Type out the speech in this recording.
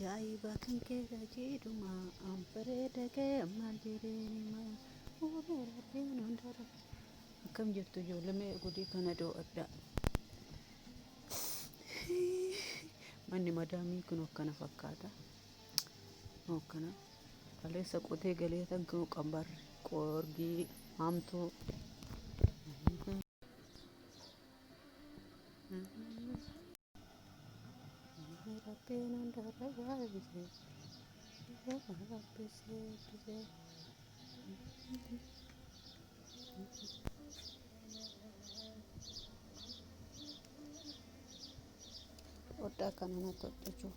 Ajaa'iba kan keessa jedhuma bareeda kee maal jedheenima rabbiin hundarra akkam jirtu ijoollee gudii kana do'adha. Manni madaamii kun akkana fakkaata. Akkana kaleessa qotee galee tan kun qambarri qorgii hamtuu. Rabbiin hundarra baay'isee rabbisee Odaa kana natti hodhachuu.